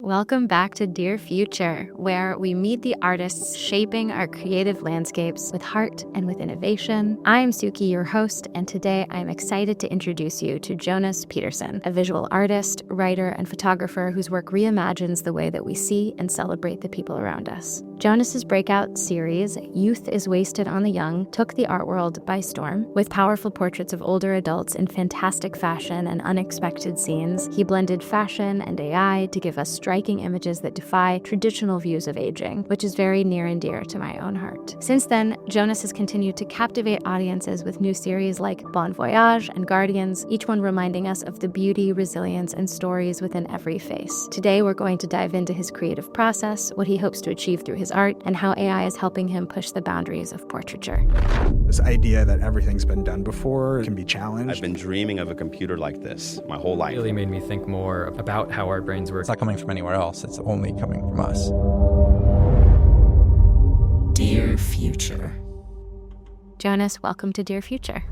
Welcome back to Dear Future, where we meet the artists shaping our creative landscapes with heart and with innovation. I'm Suki, your host, and today I'm excited to introduce you to Jonas Peterson, a visual artist, writer, and photographer whose work reimagines the way that we see and celebrate the people around us. Jonas's breakout series, Youth is Wasted on the Young, took the art world by storm. With powerful portraits of older adults in fantastic fashion and unexpected scenes, he blended fashion and AI to give us striking images that defy traditional views of aging, which is very near and dear to my own heart. Since then, Jonas has continued to captivate audiences with new series like Bon Voyage and Guardians, each one reminding us of the beauty, resilience, and stories within every face. Today, we're going to dive into his creative process, what he hopes to achieve through his art, and how AI is helping him push the boundaries of portraiture. This idea that everything's been done before can be challenged. I've been dreaming of a computer like this my whole life. It really made me think more about how our brains work. It's not coming from anywhere else. It's only coming from us. Dear Future. Jonas, welcome to Dear Future.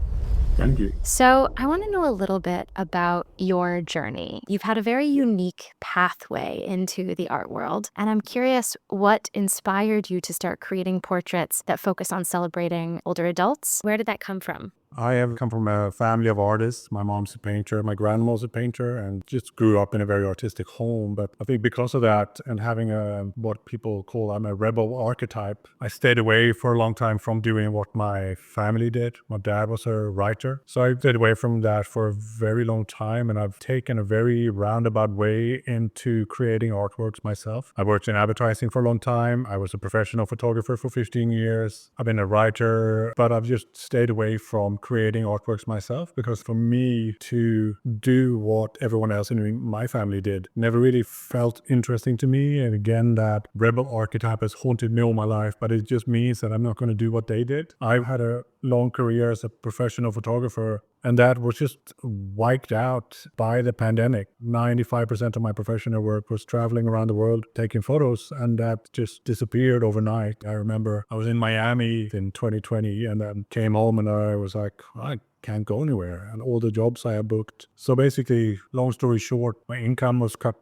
Thank you. So I want to know a little bit about your journey. You've had a very unique pathway into the art world, and I'm curious what inspired you to start creating portraits that focus on celebrating older adults. Where did that come from? I have come from a family of artists. My mom's a painter, my grandma's a painter, and just grew up in a very artistic home. But I think because of that and having what people call I'm a rebel archetype, I stayed away for a long time from doing what my family did. My dad was a writer, so I stayed away from that for a very long time, and I've taken a very roundabout way into creating artworks myself. I worked in advertising for a long time. I was a professional photographer for 15 years. I've been a writer, but I've just stayed away from creating artworks myself, because for me to do what everyone else in my family did never really felt interesting to me. And again, that rebel archetype has haunted me all my life, but it just means that I'm not going to do what they did. I've had a long career as a professional photographer, and that was just wiped out by the pandemic. 95% of my professional work was traveling around the world taking photos, and that just disappeared overnight. I remember I was in Miami in 2020 and then came home and I was like, I can't go anywhere, and all the jobs I had booked. So basically, long story short, my income was cut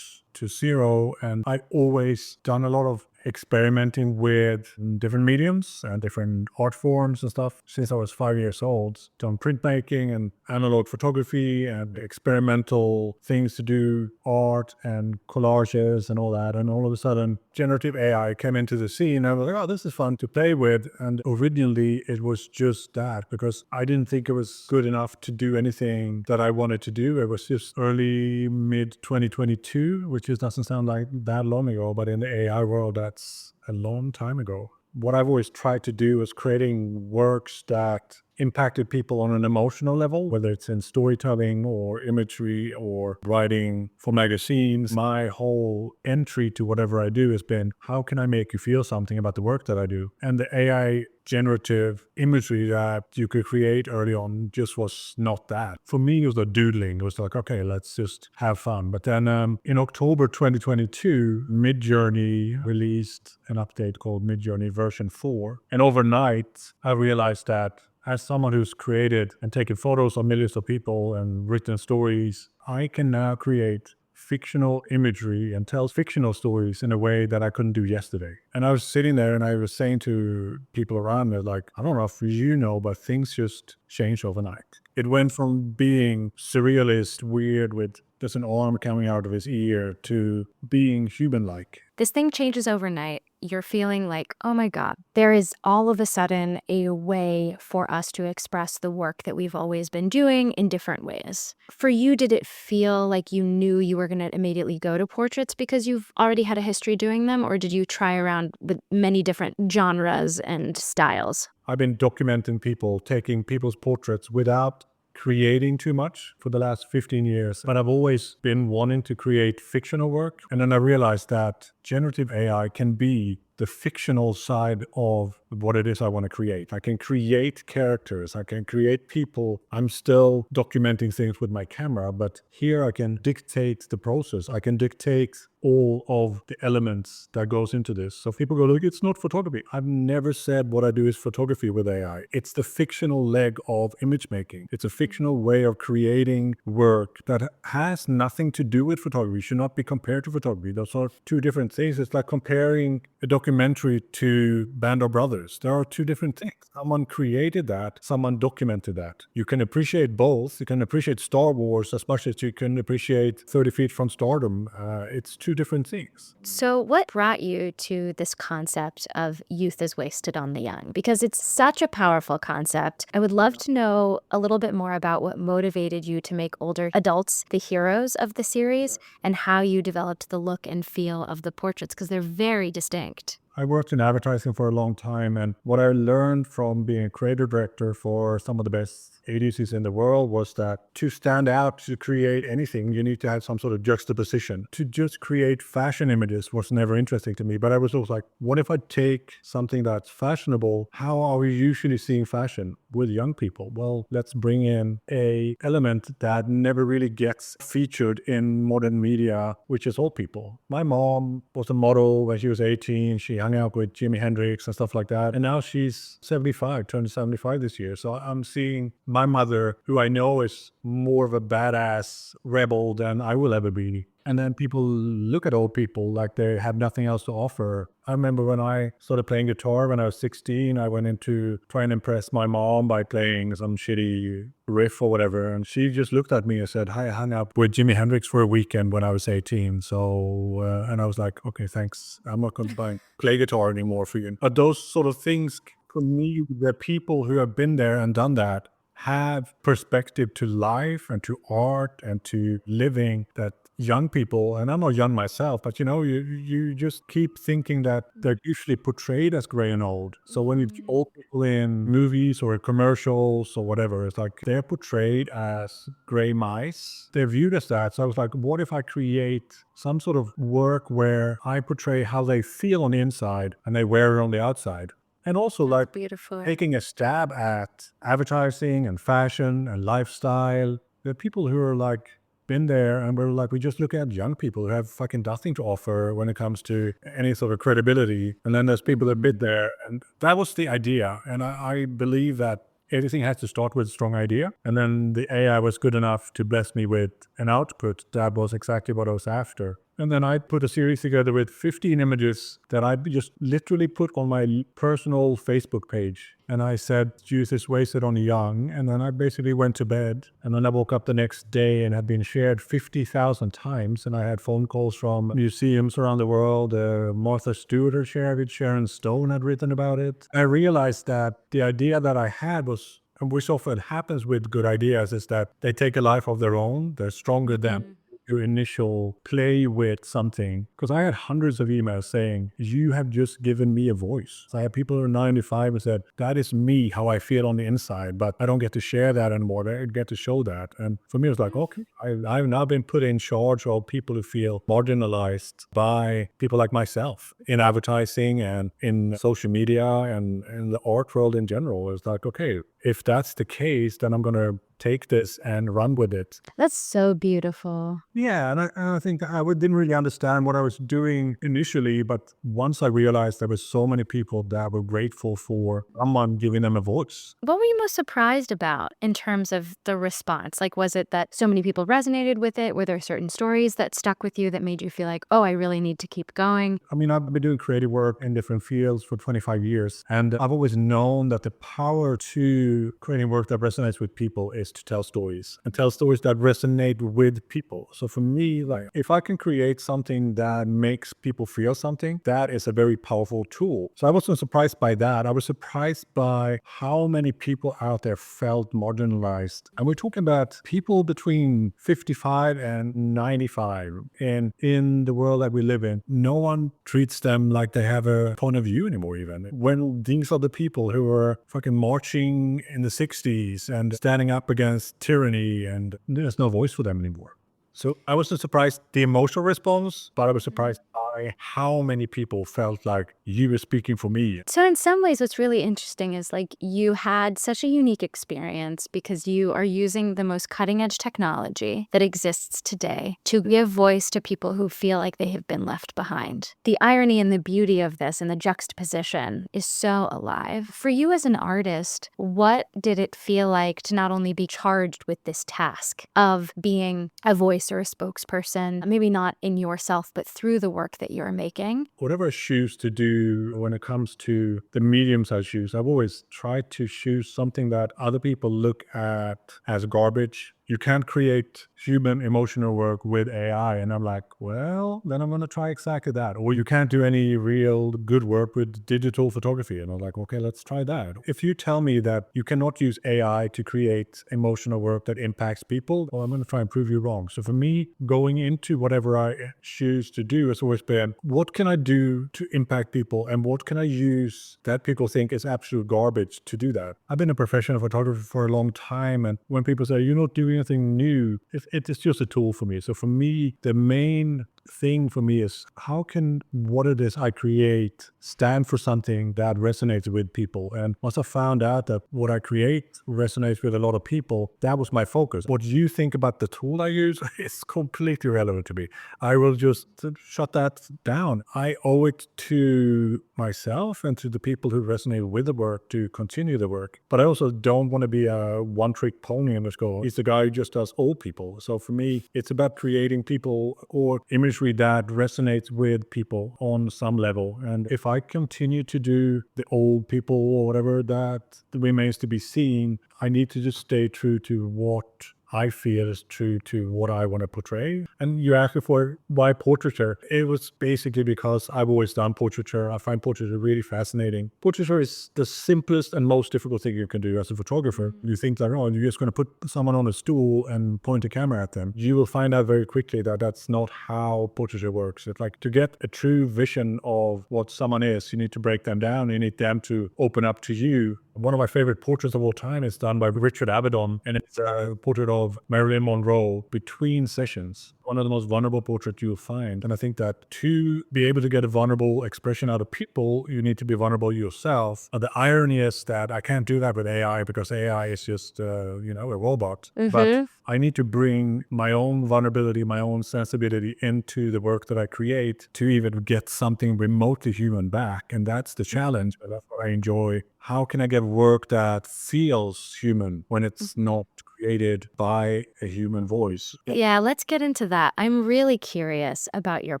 to zero, and I always done a lot of experimenting with different mediums and different art forms and stuff since I was 5 years old. Done printmaking and analog photography and experimental things to do, art and collages and all that. And all of a sudden, generative AI came into the scene. I was like, oh, this is fun to play with. And originally it was just that, because I didn't think it was good enough to do anything that I wanted to do. It was just early, mid 2022, which just doesn't sound like that long ago, but in the AI world, that's a long time ago. What I've always tried to do is creating works that impacted people on an emotional level, whether it's in storytelling or imagery or writing for magazines. My whole entry to whatever I do has been, how can I make you feel something about the work that I do? And the AI generative imagery that you could create early on just was not that. For me, it was the doodling. It was like, okay, let's just have fun. But then in October 2022, Midjourney released an update called Midjourney version 4. And overnight, I realized that as someone who's created and taken photos of millions of people and written stories, I can now create fictional imagery and tell fictional stories in a way that I couldn't do yesterday. And I was sitting there and I was saying to people around me, like, I don't know if you know, but things just changed overnight. It went from being surrealist, weird, with just an arm coming out of his ear, to being human-like. This thing changes overnight. You're feeling like, oh my God, there is all of a sudden a way for us to express the work that we've always been doing in different ways. For you, did it feel like you knew you were going to immediately go to portraits because you've already had a history doing them, or did you try around with many different genres and styles? I've been documenting people, taking people's portraits without creating too much for the last 15 years, but I've always been wanting to create fictional work. And then I realized that generative AI can be the fictional side of what it is I want to create. I can create characters, I can create people. I'm still documenting things with my camera, but here I can dictate the process. I can dictate all of the elements that goes into this. So people go, look, it's not photography. I've never said what I do is photography with AI. It's the fictional leg of image making. It's a fictional way of creating work that has nothing to do with photography. It should not be compared to photography. Those are two different things. It's like comparing a documentary to Band of Brothers. There are two different things. Someone created that, someone documented that. You can appreciate both. You can appreciate Star Wars as much as you can appreciate 30 Feet from Stardom. It's two different things. So what brought you to this concept of youth is wasted on the young? Because it's such a powerful concept. I would love to know a little bit more about what motivated you to make older adults the heroes of the series and how you developed the look and feel of the portraits, because they're very distinct. I worked in advertising for a long time, and what I learned from being a creative director for some of the best agencies in the world was that to stand out, to create anything, you need to have some sort of juxtaposition. To just create fashion images was never interesting to me, but I was also like, what if I take something that's fashionable? How are we usually seeing fashion with young people? Well, let's bring in a element that never really gets featured in modern media, which is old people. My mom was a model when she was 18. She hung out with Jimi Hendrix and stuff like that. And now she's 75, turned 75 this year. So I'm seeing my mother, who I know is more of a badass rebel than I will ever be. And then people look at old people like they have nothing else to offer. I remember when I started playing guitar when I was 16, I went in to try and impress my mom by playing some shitty riff or whatever. And she just looked at me and said, hi, I hung out with Jimi Hendrix for a weekend when I was 18. So, and I was like, okay, thanks. I'm not going to play guitar anymore for you. But those sort of things, for me, the people who have been there and done that have perspective to life and to art and to living that young people, and I'm not young myself, but you just keep thinking that they're usually portrayed as gray and old. So when you old people in movies or commercials or whatever, it's like they're portrayed as gray mice. They're viewed as that. So I was like, what if I create some sort of work where I portray how they feel on the inside and they wear it on the outside? And also like Beautiful. taking a stab at advertising and fashion and lifestyle. There are people who are like been there and we're like, we just look at young people who have fucking nothing to offer when it comes to any sort of credibility. And then there's people that been there. And that was the idea. And I believe that everything has to start with a strong idea. And then the AI was good enough to bless me with an output that was exactly what I was after. And then I put a series together with 15 images that I just literally put on my personal Facebook page. And I said, youth is wasted on the young. And then I basically went to bed. And then I woke up the next day and had been shared 50,000 times. And I had phone calls from museums around the world. Martha Stewart had shared it. Sharon Stone had written about it. I realized that the idea that I had was, and which often happens with good ideas, is that they take a life of their own. They're stronger than your initial play with something. Because I had hundreds of emails saying, you have just given me a voice. So I had people who are 95 and said, that is me, how I feel on the inside, but I don't get to share that anymore. I get to show that. And for me, it was like, okay, I've now been put in charge of people who feel marginalized by people like myself in advertising and in social media and in the art world in general. It's like, okay, if that's the case, then I'm going to take this and run with it. That's so beautiful. Yeah, and I think I didn't really understand what I was doing initially, but once I realized there were so many people that were grateful for someone giving them a voice. What were you most surprised about in terms of the response? Like, was it that so many people resonated with it? Were there certain stories that stuck with you that made you feel like, oh, I really need to keep going? I mean, I've been doing creative work in different fields for 25 years, and I've always known that the power to creating work that resonates with people is to tell stories and tell stories that resonate with people. So for me, like, if I can create something that makes people feel something, that is a very powerful tool. So I wasn't surprised by that. I was surprised by how many people out there felt marginalized. And we're talking about people between 55 and 95. And in the world that we live in, no one treats them like they have a point of view anymore, even. When these are the people who are fucking marching in the 60s and standing up against tyranny, and there's no voice for them anymore. So I wasn't surprised the emotional response, but I was surprised by how many people felt like you were speaking for me. So in some ways, what's really interesting is like you had such a unique experience because you are using the most cutting edge technology that exists today to give voice to people who feel like they have been left behind. The irony and the beauty of this and the juxtaposition is so alive. For you as an artist, what did it feel like to not only be charged with this task of being a voice or a spokesperson, maybe not in yourself, but through the work that you're making? Whatever I choose to do when it comes to the mediums I choose, I've always tried to choose something that other people look at as garbage. You can't create human emotional work with AI. And I'm like, well, then I'm going to try exactly that. Or you can't do any real good work with digital photography. And I'm like, okay, let's try that. If you tell me that you cannot use AI to create emotional work that impacts people, well, I'm going to try and prove you wrong. So for me, going into whatever I choose to do has always been, what can I do to impact people? And what can I use that people think is absolute garbage to do that? I've been a professional photographer for a long time. And when people say, you're not doing anything new, it is just a tool for me. So for me, the main thing for me is how can what it is I create stand for something that resonates with people. And once I found out that what I create resonates with a lot of people, that was my focus. What you think about the tool I use is completely irrelevant to me. I will just shut that down. I owe it to myself and to the people who resonate with the work to continue the work. But I also don't want to be a one-trick pony and just go, he's the guy who just does old people. So for me, it's about creating people or imagery that resonates with people on some level. And if I continue to do the old people or whatever that remains to be seen, I need to just stay true to what I feel is true to what I want to portray. And you asked me for why portraiture. It was basically because I've always done portraiture. I find portraiture really fascinating. Portraiture is the simplest and most difficult thing you can do as a photographer. You think that, oh, you're just going to put someone on a stool and point a camera at them. You will find out very quickly that that's not how portraiture works. It's like to get a true vision of what someone is, you need to break them down. You need them to open up to you. One of my favorite portraits of all time is done by Richard Avedon, and it's a portrait of Marilyn Monroe between sessions. One of the most vulnerable portraits you'll find. And I think that to be able to get a vulnerable expression out of people, you need to be vulnerable yourself. The irony is that I can't do that with AI because AI is just, a robot. But I need to bring my own vulnerability, my own sensibility into the work that I create to even get something remotely human back. And that's the challenge. That's what I enjoy. How can I get work that feels human when it's not created by a human voice? Yeah, let's get into that. I'm really curious about your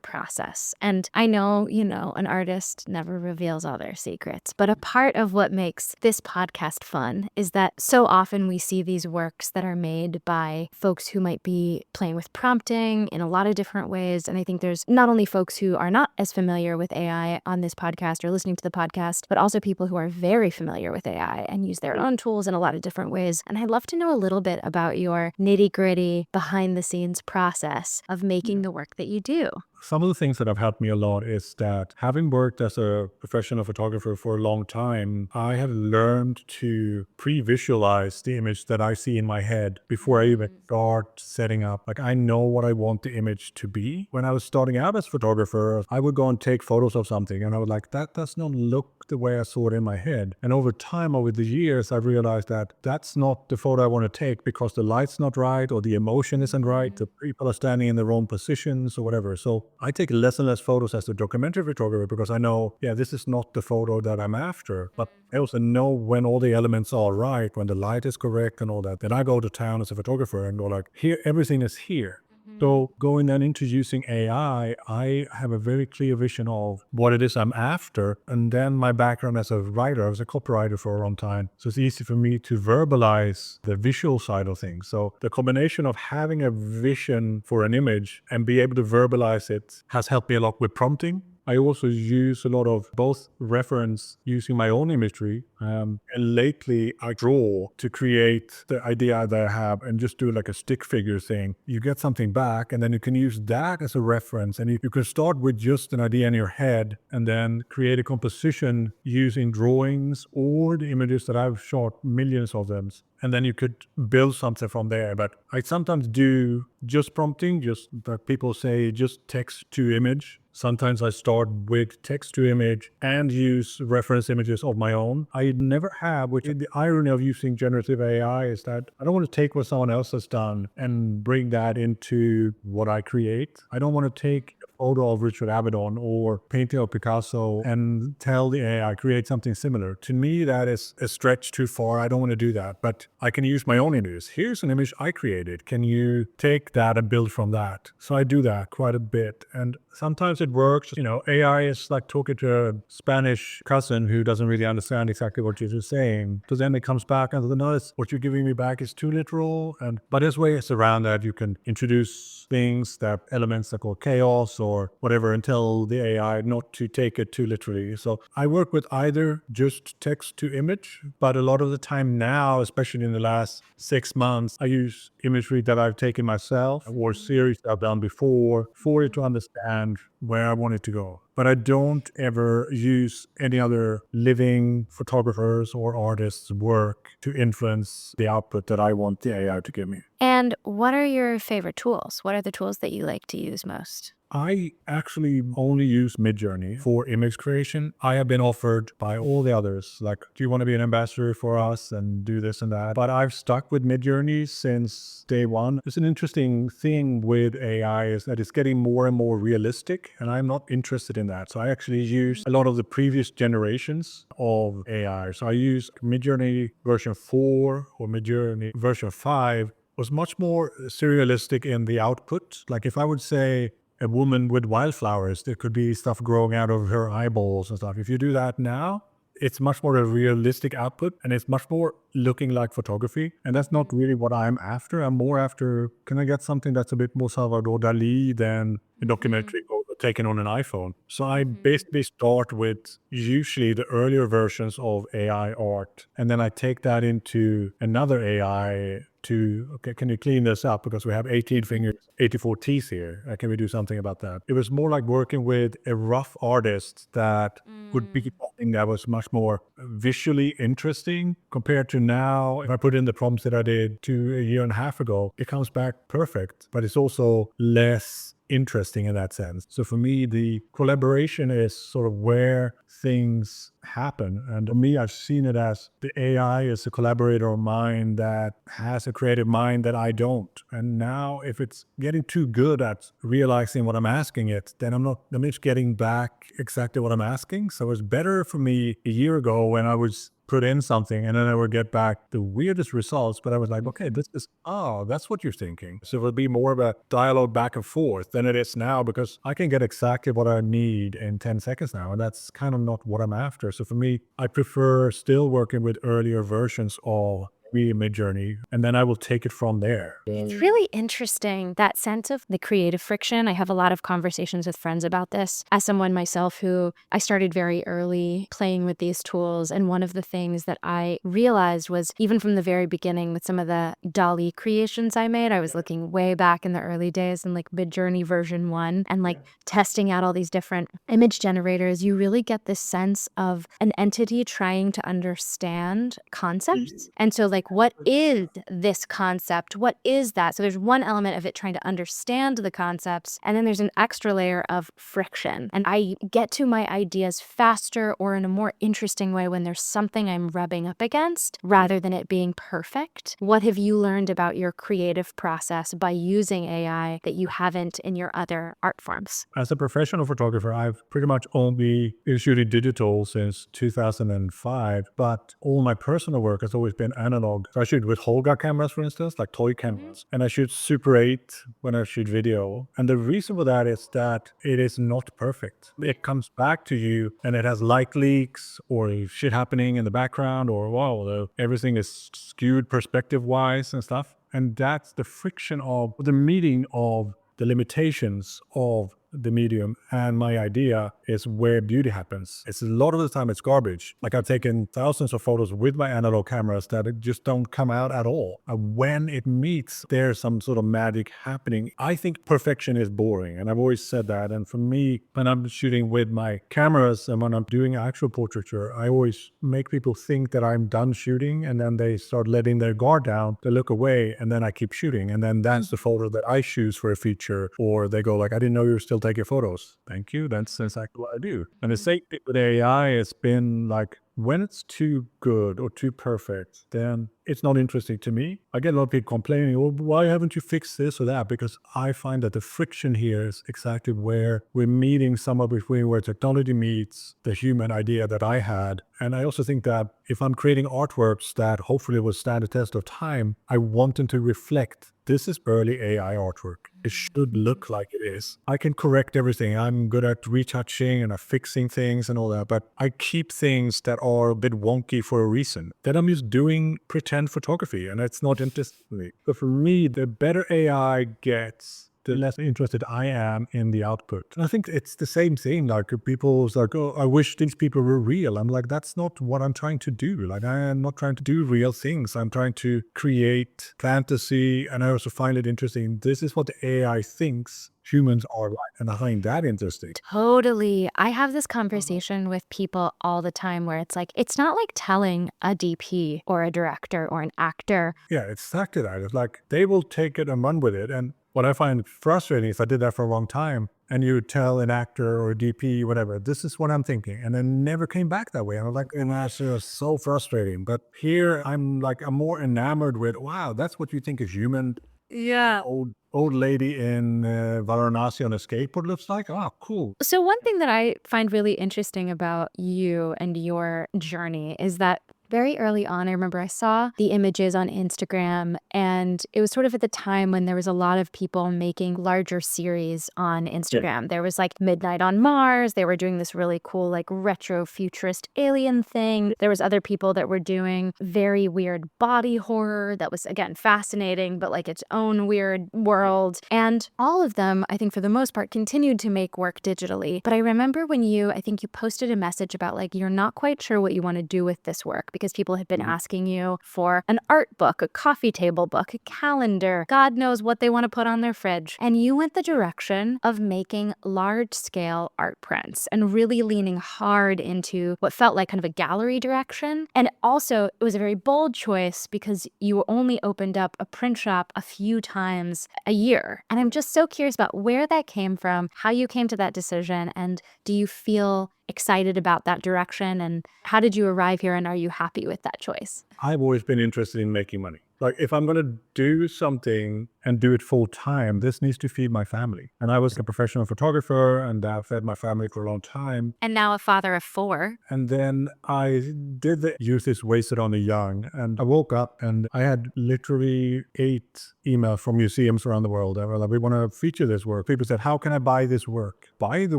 process. And I know, an artist never reveals all their secrets, but a part of what makes this podcast fun is that so often we see these works that are made by folks who might be playing with prompting in a lot of different ways. And I think there's not only folks who are not as familiar with AI on this podcast or listening to the podcast, but also people who are very familiar with AI and use their own tools in a lot of different ways. And I'd love to know a little bit about your nitty-gritty behind the scenes process of making the work that you do. Some of the things that have helped me a lot is that having worked as a professional photographer for a long time, I have learned to pre-visualize the image that I see in my head before I even start setting up. Like I know what I want the image to be. When I was starting out as a photographer, I would go and take photos of something and I was like, that does not look the way I saw it in my head. And over time, over the years, I've realized that that's not the photo I want to take because the light's not right or the emotion isn't right. The people are standing in the wrong positions or whatever. So I take less and less photos as a documentary photographer because I know, this is not the photo that I'm after. But I also know when all the elements are right, when the light is correct and all that, then I go to town as a photographer and go like, here, everything is here. So going then into using AI, I have a very clear vision of what it is I'm after. And then my background as a writer, I was a copywriter for a long time. So it's easy for me to verbalize the visual side of things. So the combination of having a vision for an image and be able to verbalize it has helped me a lot with prompting. I also use a lot of both reference using my own imagery, and lately I draw to create the idea that I have and just do like a stick figure thing. You get something back and then you can use that as a reference, and you can start with just an idea in your head and then create a composition using drawings or the images that I've shot, millions of them, and then you could build something from there. But I sometimes do just prompting, just like people say, just text to image. Sometimes I start with text to image and use reference images of my own. I never have, which the irony of using generative AI is that I don't want to take what someone else has done and bring that into what I create. I don't want to take a photo of Richard Avedon or painting of Picasso and tell the AI create something similar. To me, that is a stretch too far. I don't want to do that, but I can use my own images. Here's an image I created. Can you take that and build from that? So I do that quite a bit. And sometimes it works. AI is like talking to a Spanish cousin who doesn't really understand exactly what you're saying. So then it comes back and says, no, what you're giving me back is too literal. But there's ways around that. You can introduce things, elements that call chaos or whatever, and tell the AI not to take it too literally. So I work with either just text to image, but a lot of the time now, especially in the last 6 months, I use imagery that I've taken myself or series that I've done before for it to understand where I want it to go. But I don't ever use any other living photographers or artists' work to influence the output that I want the AI to give me. And what are your favorite tools? What are the tools that you like to use most? I actually only use Midjourney for image creation. I have been offered by all the others, like, do you want to be an ambassador for us and do this and that? But I've stuck with Midjourney since day one. It's an interesting thing with AI is that it's getting more and more realistic, and I'm not interested in that. So I actually use a lot of the previous generations of AI. So I use Midjourney version 4 or Midjourney version 5 was much more surrealistic in the output. Like if I would say, a woman with wildflowers, there could be stuff growing out of her eyeballs and stuff. If you do that now, it's much more a realistic output and it's much more looking like photography. And that's not really what I'm after. I'm more after, can I get something that's a bit more Salvador Dali than a documentary taken on an iPhone? So I basically start with usually the earlier versions of AI art. And then I take that into another AI okay, can you clean this up? Because we have 18 fingers, 84 teeth here. Can we do something about that? It was more like working with a rough artist that would be something that was much more visually interesting compared to now. If I put in the prompts that I did a year and a half ago, it comes back perfect, but it's also less interesting in that sense. So for me, the collaboration is sort of where things happen. And for me, I've seen it as the AI is a collaborator of mine that has a creative mind that I don't. And now if it's getting too good at realizing what I'm asking it, then I'm just getting back exactly what I'm asking. So it's better for me a year ago when I was put in something and then I would get back the weirdest results, but I was like, okay, that's what you're thinking. So it'll be more of a dialogue back and forth than it is now, because I can get exactly what I need in 10 seconds now, and that's kind of not what I'm after. So for me, I prefer still working with earlier versions of Midjourney, and then I will take it from there. It's really interesting, that sense of the creative friction. I have a lot of conversations with friends about this. As someone myself who I started very early playing with these tools, and one of the things that I realized was even from the very beginning with some of the DALL-E creations I made, I was looking way back in the early days in like Midjourney version 1 and testing out all these different image generators. You really get this sense of an entity trying to understand concepts. And so what is this concept? What is that? So there's one element of it trying to understand the concepts, and then there's an extra layer of friction. And I get to my ideas faster or in a more interesting way when there's something I'm rubbing up against rather than it being perfect. What have you learned about your creative process by using AI that you haven't in your other art forms? As a professional photographer, I've pretty much only been shooting digital since 2005, but all my personal work has always been analog. So I shoot with Holga cameras, for instance, like toy cameras, and I shoot Super 8 when I shoot video. And the reason for that is that it is not perfect. It comes back to you and it has light leaks or shit happening in the background, or everything is skewed perspective-wise and stuff. And that's the friction of the meeting of the limitations of the medium and my idea is where beauty happens. It's a lot of the time it's garbage. Like I've taken thousands of photos with my analog cameras that it just don't come out at all. When it meets, there's some sort of magic happening. I think perfection is boring, and I've always said that. And for me, when I'm shooting with my cameras and when I'm doing actual portraiture, I always make people think that I'm done shooting, and then they start letting their guard down, they look away, and then I keep shooting. And then that's the photo that I choose for a feature. Or they go like, I didn't know you were still taking photos. Thank you. That's exactly what I do. And the same thing with AI has been like, when it's too good or too perfect, then it's not interesting to me. I get a lot of people complaining, well, why haven't you fixed this or that? Because I find that the friction here is exactly where we're meeting somewhere between where technology meets the human idea that I had. And I also think that if I'm creating artworks that hopefully will stand the test of time, I want them to reflect this is early AI artwork. It should look like it is. I can correct everything. I'm good at retouching and fixing things and all that, but I keep things that are a bit wonky for a reason. Then I'm just doing pretend photography, and it's not interesting to me. But for me, the better AI gets, the less interested I am in the output. And I think it's the same thing. Like people's like, oh, I wish these people were real. I'm like, that's not what I'm trying to do. Like I am not trying to do real things. I'm trying to create fantasy. And I also find it interesting. This is what the AI thinks humans are like. And I find that interesting. Totally. I have this conversation with people all the time where it's like, it's not like telling a DP or a director or an actor. Yeah, it's exactly that. It's like they will take it and run with it. And what I find frustrating is I did that for a long time, and you tell an actor or a DP, whatever, this is what I'm thinking, and then never came back that way. And I'm like, and that's just so frustrating. But here I'm like, I'm more enamored with, wow, that's what you think is human. Yeah. Old lady in Varanasi on a skateboard looks like. Oh, cool. So one thing that I find really interesting about you and your journey is that very early on, I remember I saw the images on Instagram, and it was sort of at the time when there was a lot of people making larger series on Instagram. Yeah. There was like Midnight on Mars. They were doing this really cool, like retro futurist alien thing. There was other people that were doing very weird body horror that was, again, fascinating, but like its own weird world. And all of them, I think for the most part, continued to make work digitally. But I remember when I think you posted a message about like, you're not quite sure what you want to do with this work, because people had been asking you for an art book, a coffee table book, a calendar, God knows what they want to put on their fridge. And you went the direction of making large-scale art prints and really leaning hard into what felt like kind of a gallery direction. And also, it was a very bold choice because you only opened up a print shop a few times a year. And I'm just so curious about where that came from, how you came to that decision, and do you feel excited about that direction, and how did you arrive here, and are you happy with that choice? I've always been interested in making money. Like if I'm going to do something and do it full time, this needs to feed my family. And I was a professional photographer, and that fed my family for a long time. And now a father of 4. And then I did the youth is wasted on the young. And I woke up and I had literally 8 emails from museums around the world. They were like, we want to feature this work. People said, how can I buy this work? Buy the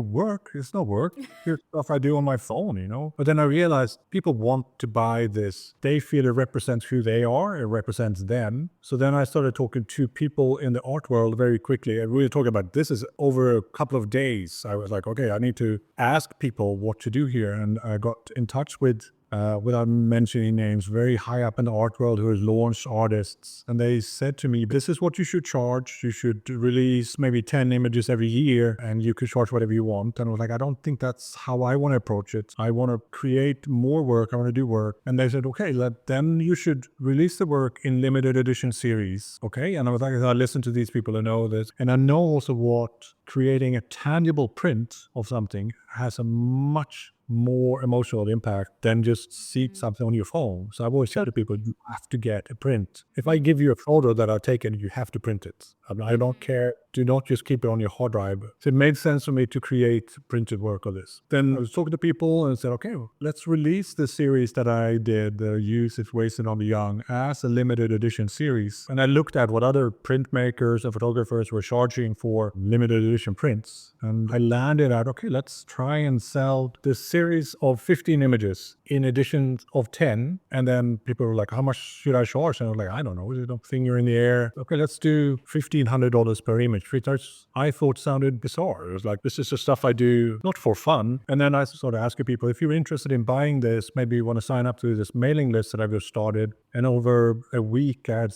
work? It's not work. Here's stuff I do on my phone, you know? But then I realized people want to buy this. They feel it represents who they are. It represents them. So then I started talking to people in the art world very quickly. And we were talking about this is over a couple of days. I was like, okay, I need to ask people what to do here. And I got in touch with without mentioning names, very high up in the art world who has launched artists. And they said to me, this is what you should charge. You should release maybe 10 images every year and you could charge whatever you want. And I was like, I don't think that's how I want to approach it. I want to create more work. I want to do work. And they said, okay, then you should release the work in limited edition series. Okay. And I was like, I listen to these people and know this. And I know also what creating a tangible print of something has a much more emotional impact than just see something on your phone. So I've always said to people, you have to get a print. If I give you a photo that I've taken, you have to print it. I don't care. Do not just keep it on your hard drive. So it made sense for me to create printed work of this. Then I was talking to people and said, okay, let's release the series that I did, the Youth is Wasted on the Young, as a limited edition series. And I looked at what other printmakers and photographers were charging for limited edition prints. And I landed at, okay, let's try and sell this series series of 15 images in addition of 10. And then people were like, how much should I charge? And I was like, I don't know. Is it a finger in the air? Okay, let's do $1,500 per image, which I thought sounded bizarre. It was like, this is the stuff I do not for fun. And then I sort of asked people, if you're interested in buying this, maybe you want to sign up to this mailing list that I've just started. And over a week, I had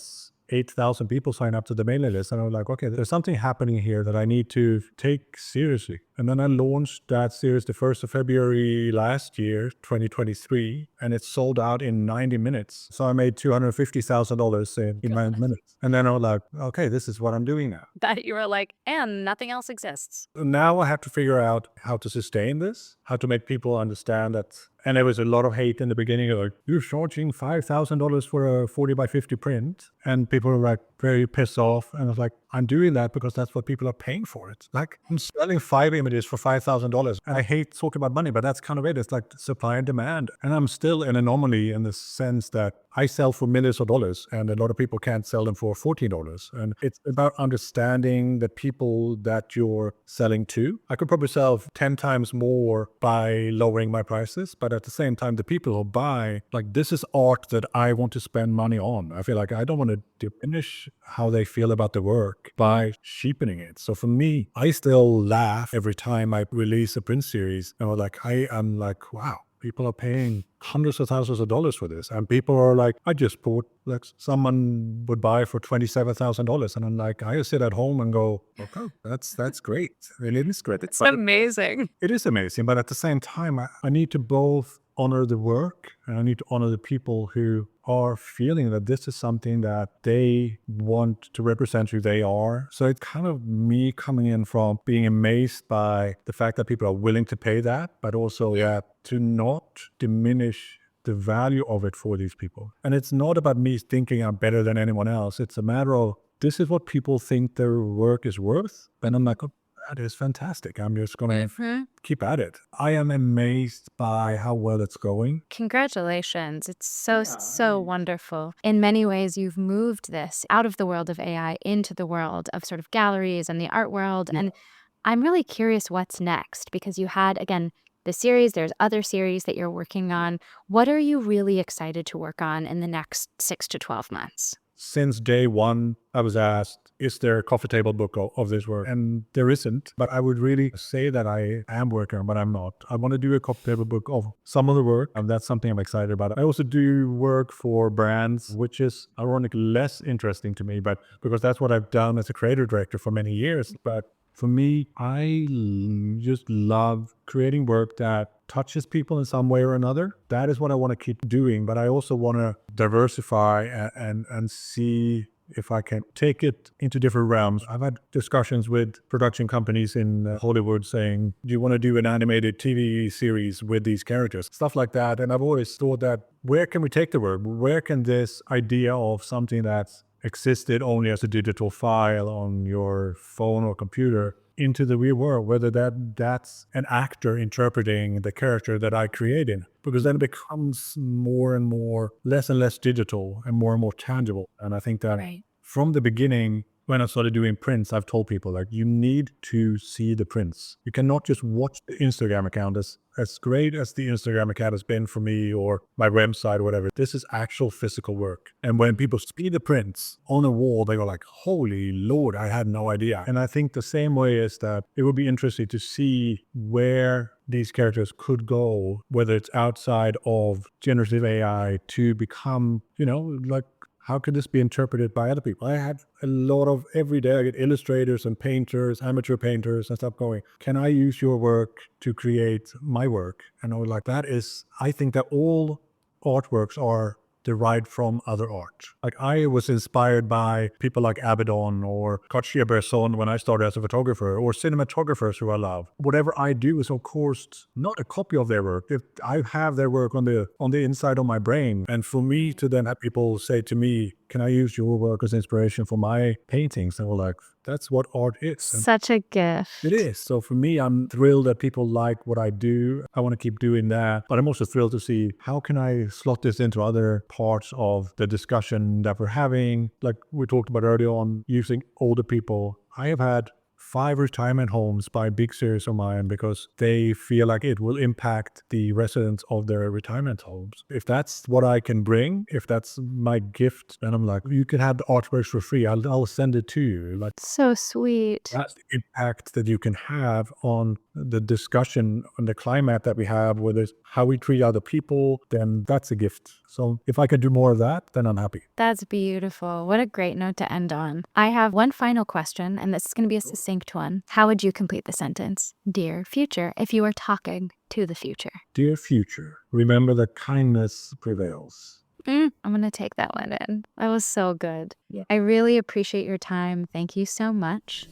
8,000 people sign up to the mailing list. And I was like, okay, there's something happening here that I need to take seriously. And then I launched that series the 1st of February last year, 2023, and it sold out in 90 minutes. So I made $250,000 in 9 minutes. And then I was like, okay, this is what I'm doing now. That you were like, and nothing else exists. Now I have to figure out how to sustain this, how to make people understand that. And there was a lot of hate in the beginning, like, you're charging $5,000 for a 40 by 50 print. And people were like very pissed off. And I was like, I'm doing that because that's what people are paying for it. Like, I'm selling 5 images for $5,000. And I hate talking about money, but that's kind of it. It's like supply and demand. And I'm still an anomaly in the sense that I sell for millions of dollars and a lot of people can't sell them for $14. And it's about understanding the people that you're selling to. I could probably sell 10 times more by lowering my prices, but at the same time, the people who buy, like, this is art that I want to spend money on. I feel like I don't want to diminish how they feel about the work by cheapening it. So for me, I still laugh every time I release a print series. And I'm like, wow, people are paying hundreds of thousands of dollars for this. And people are like, I just bought, like, someone would buy for $27,000. And I'm like, I just sit at home and go, okay, that's great. It is great. It's amazing. It is amazing. But at the same time, I need to both honor the work and I need to honor the people who are feeling that this is something that they want to represent who they are. So it's kind of me coming in from being amazed by the fact that people are willing to pay that, but also to not diminish the value of it for these people. And it's not about me thinking I'm better than anyone else. It's a matter of, this is what people think their work is worth. And I'm like, oh, that is fantastic. I'm just going to keep at it. I am amazed by how well it's going. Congratulations. It's so wonderful. In many ways, you've moved this out of the world of AI into the world of sort of galleries and the art world. Yeah. And I'm really curious what's next, because you had, again, the series, there's other series that you're working on. What are you really excited to work on in the next 6 to 12 months? Since day one, I was asked, is there a coffee table book of this work? And there isn't, but I would really say that I am working on, but I'm not. I want to do a coffee table book of some of the work, and that's something I'm excited about. I also do work for brands, which is ironically less interesting to me, but because that's what I've done as a creative director for many years. But for me, I just love creating work that touches people in some way or another. That is what I want to keep doing. But I also want to diversify and see if I can take it into different realms. I've had discussions with production companies in Hollywood saying, do you want to do an animated TV series with these characters? Stuff like that. And I've always thought that, where can we take the work? Where can this idea of something that's existed only as a digital file on your phone or computer into the real world, whether that's an actor interpreting the character that I created, because then it becomes more and more, less and less digital and more tangible. And I think that from the beginning, when I started doing prints, I've told people, like, you need to see the prints. You cannot just watch the Instagram account. As great as the Instagram account has been for me, or my website or whatever, this is actual physical work. And when people see the prints on a wall, they go like, holy Lord, I had no idea. And I think the same way is that it would be interesting to see where these characters could go, whether it's outside of generative AI to become, like, how could this be interpreted by other people? I had a lot of, every day I get illustrators and painters, amateur painters and stuff going, can I use your work to create my work? And I was like, I think that all artworks are derived from other art. Like, I was inspired by people like Abaddon or Cartier-Bresson when I started as a photographer, or cinematographers who I love. Whatever I do is, of course, not a copy of their work. If I have their work on the inside of my brain, and for me to then have people say to me, can I use your work as inspiration for my paintings? And we're like, that's what art is. Such a gift. It is. So for me, I'm thrilled that people like what I do. I want to keep doing that. But I'm also thrilled to see, how can I slot this into other parts of the discussion that we're having? Like we talked about earlier on, using older people. I have had 5 retirement homes by a big series of mine because they feel like it will impact the residents of their retirement homes. If that's what I can bring, if that's my gift, then I'm like, you can have the artworks for free. I'll send it to you. Like, So sweet. that's the impact that you can have on the discussion on the climate that we have, whether it's how we treat other people, then that's a gift. So if I can do more of that, then I'm happy. That's beautiful. What a great note to end on. I have one final question, and this is going to be a succinct one. How would you complete the sentence? Dear future, if you were talking to the future. Dear future, remember that kindness prevails. I'm going to take that one in. That was so good. Yeah. I really appreciate your time. Thank you so much.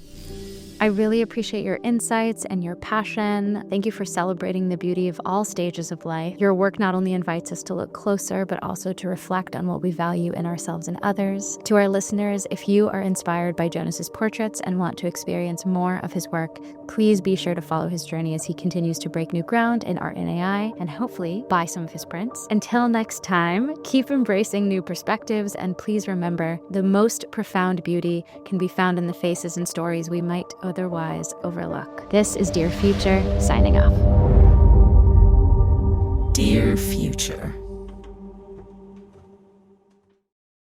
I really appreciate your insights and your passion. Thank you for celebrating the beauty of all stages of life. Your work not only invites us to look closer, but also to reflect on what we value in ourselves and others. To our listeners, if you are inspired by Jonas's portraits and want to experience more of his work, please be sure to follow his journey as he continues to break new ground in art and AI, and hopefully buy some of his prints. Until next time, keep embracing new perspectives, and please remember, the most profound beauty can be found in the faces and stories we might otherwise overlook. This is Dear Future, signing off. Dear Future.